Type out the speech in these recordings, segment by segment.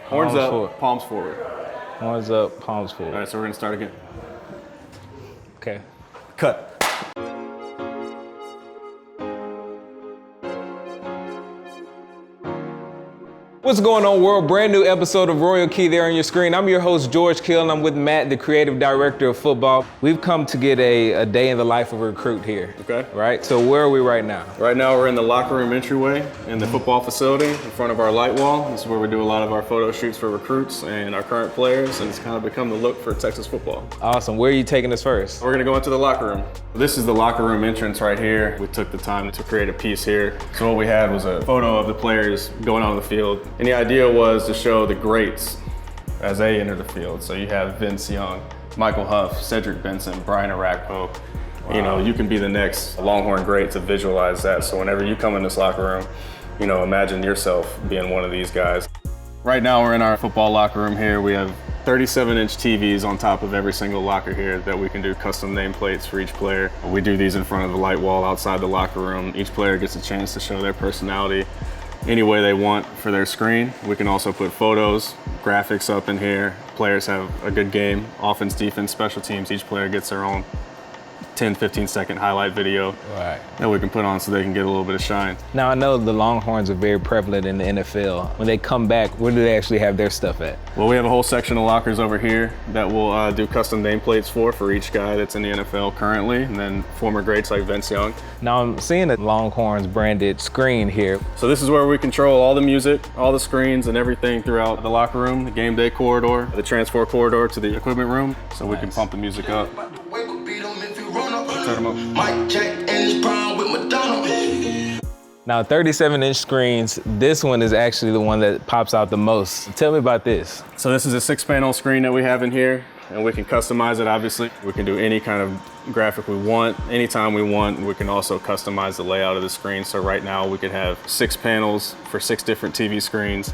Horns up, palms forward. Horns up, palms forward. All right, so we're gonna start again. Okay. Cut. What's going on, world? Brand new episode of Royal Key there on your screen. I'm your host, George Kill, and I'm with Matt, the creative director of football. We've come to get a day in the life of a recruit here. Okay. Right? So where are we right now? Right now we're in the locker room entryway in the football facility in front of our light wall. This is where we do a lot of our photo shoots for recruits and our current players, and it's kind of become the look for Texas football. Awesome. Where are you taking us first? We're gonna go into the locker room. This is the locker room entrance right here. We took the time to create a piece here. So what we had was a photo of the players going on the field. And the idea was to show the greats as they enter the field. So you have Vince Young, Michael Huff, Cedric Benson, Brian Arakpo. Wow. You know, you can be the next Longhorn great to visualize that. So whenever you come in this locker room, you know, imagine yourself being one of these guys. Right now we're in our football locker room here. We have 37-inch TVs on top of every single locker here that we can do custom nameplates for each player. We do these in front of the light wall outside the locker room. Each player gets a chance to show their personality any way they want for their screen. We can also put photos, graphics up in here. Players have a good game, offense, defense, special teams. Each player gets their own 10, 15-second highlight video that we can put on so they can get a little bit of shine. Now, I know the Longhorns are very prevalent in the NFL. When they come back, where do they actually have their stuff at? Well, we have a whole section of lockers over here that we'll do custom nameplates for each guy that's in the NFL currently, and then former greats like Vince Young. Now, I'm seeing a Longhorns branded screen here. So this is where we control all the music, all the screens, and everything throughout the locker room, the Gameday Corridor, the transfer corridor to the equipment room, so we can pump the music up. Now, 37-inch screens, this one is actually the one that pops out the most. Tell me about this. So this is a 6-panel screen that we have in here, and we can customize it, obviously. We can do any kind of graphic we want, anytime we want. We can also customize the layout of the screen. So right now we could have 6 panels for 6 different TV screens.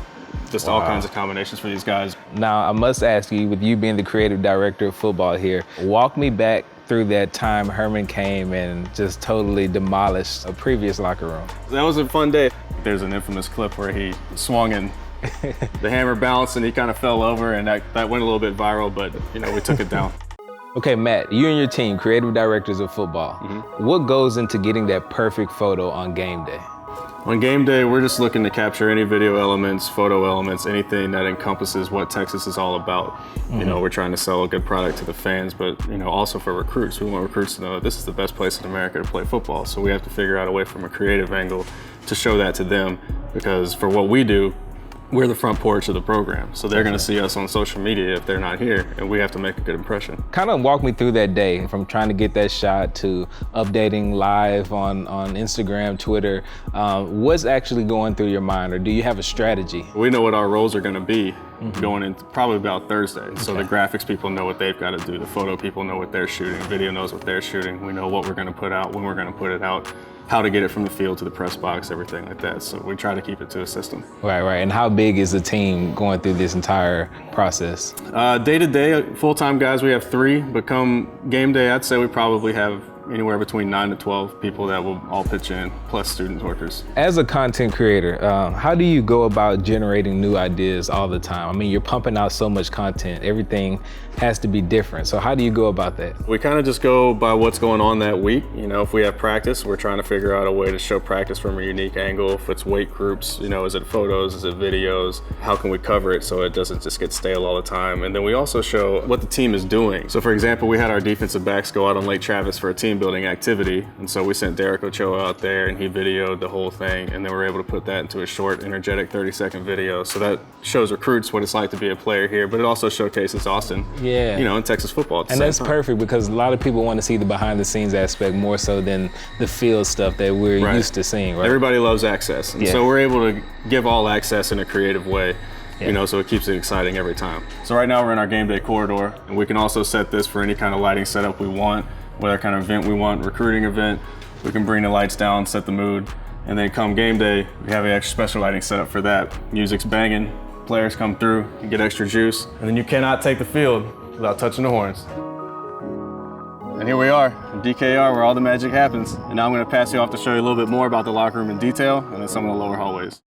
Just all kinds of combinations for these guys. Now, I must ask you, with you being the creative director of football here, walk me back through that time Herman came and just totally demolished a previous locker room. That was a fun day. There's an infamous clip where he swung and the hammer bounced and he kind of fell over, and that went a little bit viral, but you know, we took it down. Okay, Matt, you and your team, creative directors of football, what goes into getting that perfect photo on game day? On game day, we're just looking to capture any video elements, photo elements, anything that encompasses what Texas is all about. You know, we're trying to sell a good product to the fans, but you know, also for recruits. We want recruits to know this is the best place in America to play football. So we have to figure out a way from a creative angle to show that to them, because for what we do, we're the front porch of the program. So they're gonna see us on social media if they're not here, and we have to make a good impression. Kind of walk me through that day, from trying to get that shot to updating live on Instagram, Twitter. What's actually going through your mind, or do you have a strategy? We know what our roles are gonna be going into probably about Thursday. So the graphics people know what they've gotta do, the photo people know what they're shooting, video knows what they're shooting. We know what we're gonna put out, when we're gonna put it out, how to get it from the field to the press box, everything like that. So we try to keep it to a system. Right. And how big is the team going through this entire process? Day to day, full-time guys, we have 3, but come game day, I'd say we probably have anywhere between 9 to 12 people that will all pitch in, plus student workers. As a content creator, how do you go about generating new ideas all the time? I mean, you're pumping out so much content. Everything has to be different. So how do you go about that? We kind of just go by what's going on that week. You know, if we have practice, we're trying to figure out a way to show practice from a unique angle. If it's weight groups, you know, is it photos, is it videos? How can we cover it so it doesn't just get stale all the time? And then we also show what the team is doing. So for example, we had our defensive backs go out on Lake Travis for a team building activity. And so we sent Derek Ochoa out there and he videoed the whole thing. And then we're able to put that into a short, energetic 30-second video. So that shows recruits what it's like to be a player here, but it also showcases Austin. Yeah. You know, in Texas football. And that's perfect, because a lot of people want to see the behind the scenes aspect more so than the field stuff that we're used to seeing, right? Everybody loves access. And so we're able to give all access in a creative way, you know, so it keeps it exciting every time. So right now we're in our Gameday Corridor, and we can also set this for any kind of lighting setup we want, whatever kind of event we want, recruiting event. We can bring the lights down, set the mood, and then come game day, we have an extra special lighting setup for that. Music's banging, players come through, you get extra juice, and then you cannot take the field without touching the horns. And here we are in DKR, where all the magic happens. And now I'm gonna pass you off to show you a little bit more about the locker room in detail and then some of the lower hallways.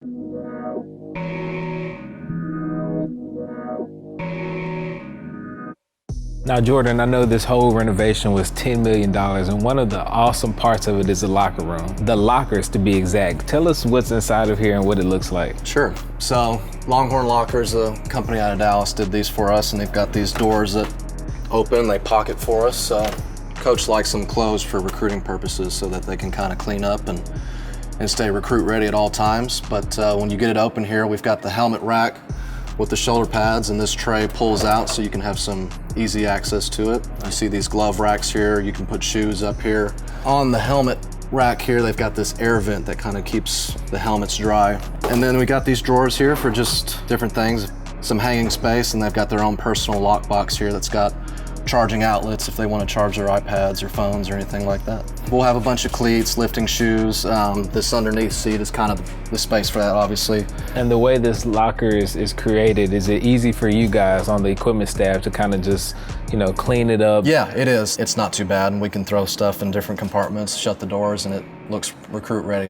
Now, Jordan, I know this whole renovation was $10 million, and one of the awesome parts of it is the locker room. The lockers, to be exact. Tell us what's inside of here and what it looks like. Sure. So, Longhorn Lockers, a company out of Dallas, did these for us, and they've got these doors that open, they pocket for us. Coach likes them closed for recruiting purposes so that they can kind of clean up and stay recruit ready at all times. But when you get it open here, we've got the helmet rack with the shoulder pads, and this tray pulls out so you can have some easy access to it. You see these glove racks here, you can put shoes up here. On the helmet rack here, they've got this air vent that kind of keeps the helmets dry. And then we got these drawers here for just different things, some hanging space, and they've got their own personal lock box here that's got charging outlets if they want to charge their iPads or phones or anything like that. We'll have a bunch of cleats, lifting shoes. This underneath seat is kind of the space for that, obviously. And the way this locker is created, is it easy for you guys on the equipment staff to kind of just, clean it up? Yeah, it is. It's not too bad, and we can throw stuff in different compartments, shut the doors, and it looks recruit ready.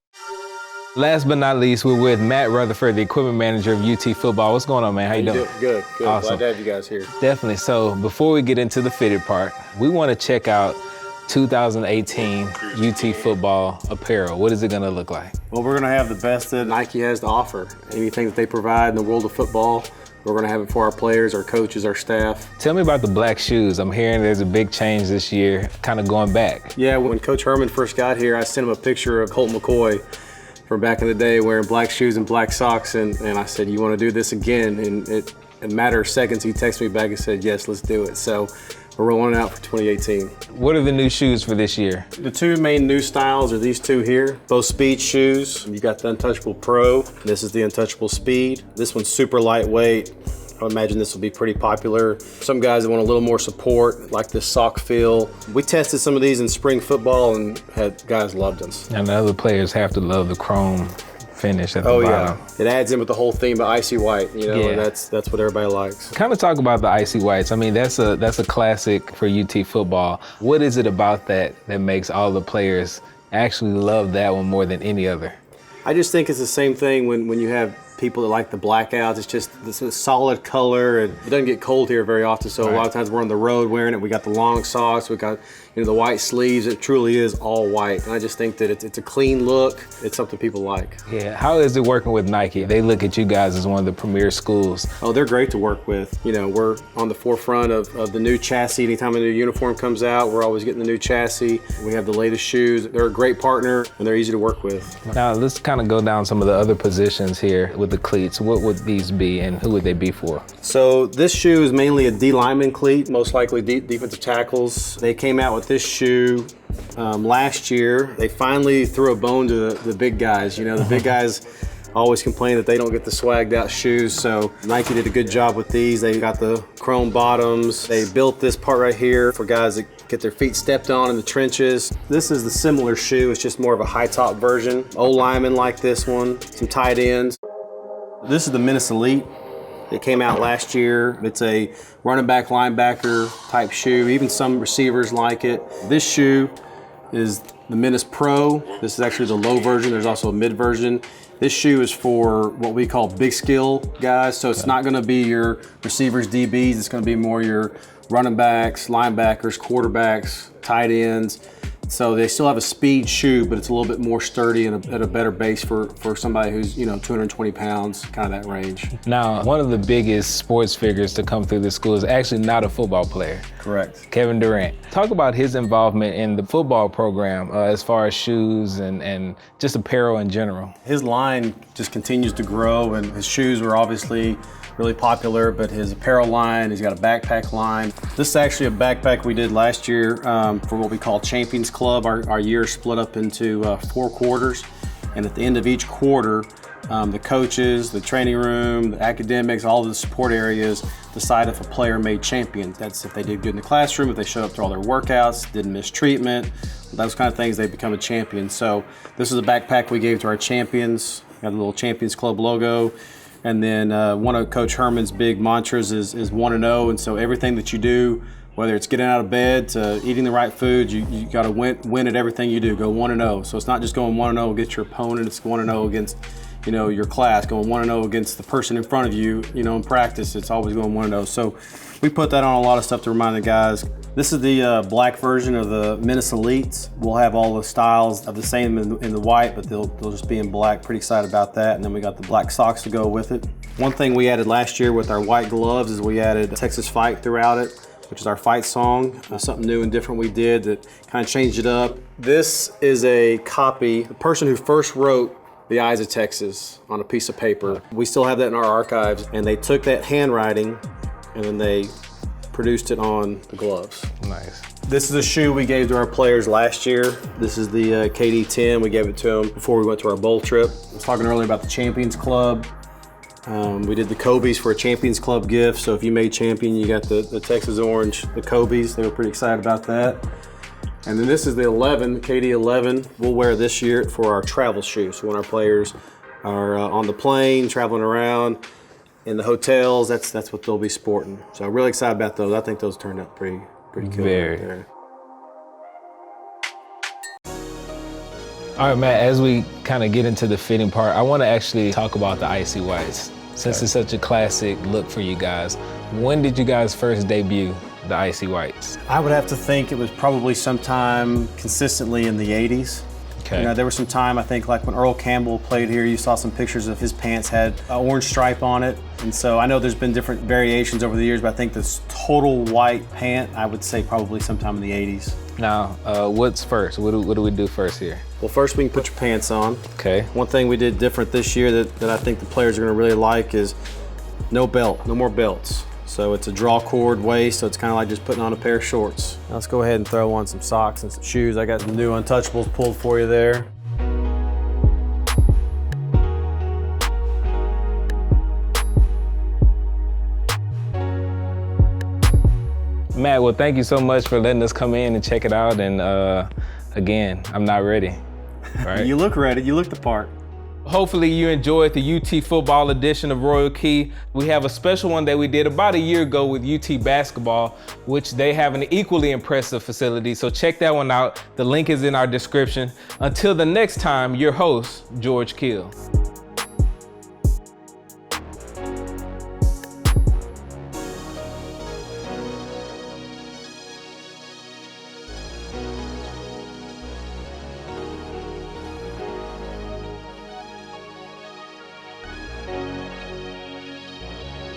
Last but not least, we're with Matt Rutherford, the equipment manager of UT Football. What's going on, man? How you doing? Good. Awesome. Glad to have you guys here. Definitely. So before we get into the fitted part, we want to check out 2018 UT Football Apparel. What is it going to look like? Well, we're going to have the best that Nike has to offer. Anything that they provide in the world of football, we're going to have it for our players, our coaches, our staff. Tell me about the black shoes. I'm hearing there's a big change this year, kind of going back. Yeah, when Coach Herman first got here, I sent him a picture of Colt McCoy from back in the day wearing black shoes and black socks, and I said, you want to do this again? And in a matter of seconds, he texted me back and said, yes, let's do it. So we're rolling out for 2018. What are the new shoes for this year? The two main new styles are these two here, both speed shoes. You got the Untouchable Pro. This is the Untouchable Speed. This one's super lightweight. I would imagine this will be pretty popular. Some guys that want a little more support, like this sock feel. We tested some of these in spring football and had guys loved them. And the other players have to love the chrome finish at the bottom. Yeah. It adds in with the whole theme of icy white, and that's what everybody likes. Kind of talk about the icy whites. I mean, that's a classic for UT football. What is it about that makes all the players actually love that one more than any other? I just think it's the same thing when you have people that like the blackouts. It's just this solid color, and it doesn't get cold here very often, so a lot of times we're on the road wearing it. We got the long socks, we got the white sleeves. It truly is all white, and I just think that it's a clean look. It's something people like. Yeah, how is it working with Nike? They look at you guys as one of the premier schools. Oh, they're great to work with. We're on the forefront of the new chassis. Anytime a new uniform comes out, we're always getting the new chassis. We have the latest shoes. They're a great partner, and they're easy to work with. Now, let's kind of go down some of the other positions here with the cleats. What would these be, and who would they be for? So this shoe is mainly a D lineman cleat, most likely defensive tackles. They came out with this shoe last year. They finally threw a bone to the big guys. The big guys always complain that they don't get the swagged out shoes, so Nike did a good job with these. They got the chrome bottoms. They built this part right here for guys that get their feet stepped on in the trenches. This is the similar shoe. It's just more of a high top version. Old linemen like this one, some tight ends. This is the Menace Elite. It came out last year. It's a running back, linebacker type shoe. Even some receivers like it. This shoe is the Menace Pro. This is actually the low version. There's also a mid version. This shoe is for what we call big skill guys. So it's not gonna be your receivers, DBs. It's gonna be more your running backs, linebackers, quarterbacks, tight ends. So they still have a speed shoe, but it's a little bit more sturdy and at a better base for somebody who's 220 pounds, kind of that range. Now, one of the biggest sports figures to come through this school is actually not a football player. Correct. Kevin Durant. Talk about his involvement in the football program as far as shoes and just apparel in general. His line just continues to grow, and his shoes were obviously really popular, but his apparel line, he's got a backpack line. This is actually a backpack we did last year for what we call Champions Club. Our year is split up into 4 quarters, and at the end of each quarter, the coaches, the training room, the academics, all of the support areas decide if a player made champion. That's if they did good in the classroom, if they showed up to all their workouts, didn't miss treatment, those kind of things, they become a champion. So this is a backpack we gave to our champions. Got a little Champions Club logo. And then one of Coach Herman's big mantras is 1-0. And so everything that you do, whether it's getting out of bed to eating the right food, you got to win at everything you do. Go 1-0. So it's not just going 1-0 against your opponent. It's 1-0 against you know, your class, going 1-0 against the person in front of you, you know, in practice, it's always going 1-0. So we put that on a lot of stuff to remind the guys. This is the black version of the Menace Elites. We'll have all the styles of the same in the white, but they'll just be in black. Pretty excited about that. And then we got the black socks to go with it. One thing we added last year with our white gloves is we added Texas Fight throughout it, which is our fight song. Something new and different we did that kind of changed it up. This is a copy, the person who first wrote The Eyes of Texas on a piece of paper. We still have that in our archives, and they took that handwriting and then they produced it on the gloves. Nice. This is a shoe we gave to our players last year. This is the KD10. We gave it to them before we went to our bowl trip. I was talking earlier about the Champions Club. We did the Kobe's for a Champions Club gift. So if you made champion, you got the Texas Orange, the Kobe's. They were pretty excited about that. And then this is the 11, the KD 11. We'll wear this year for our travel shoes. So when our players are on the plane, traveling around, in the hotels, that's what they'll be sporting. So I'm really excited about those. I think those turned out pretty cool. Very. Right there. All right, Matt, as we kind of get into the fitting part, I want to actually talk about the icy whites. Since it's such a classic look for you guys, when did you guys first debut the icy whites? I would have to think it was probably sometime consistently in the 80s. Okay. You know, there was some time, I think, like when Earl Campbell played here, you saw some pictures of his pants had an orange stripe on it. And so I know there's been different variations over the years, but I think this total white pant, I would say probably sometime in the 80s. Now, what's first? What do we do first here? Well, first we can put your pants on. Okay. One thing we did different this year that I think the players are gonna really like is no belt, no more belts. So it's a draw cord waist, so it's kind of like just putting on a pair of shorts. Now let's go ahead and throw on some socks and some shoes. I got some new Untouchables pulled for you there. Matt, well, thank you so much for letting us come in and check it out. And again, I'm not ready, right? You look ready, you look the part. Hopefully you enjoyed the UT football edition of Royal Key. We have a special one that we did about a year ago with UT basketball, which they have an equally impressive facility. So check that one out. The link is in our description. Until the next time, your host, George Kill.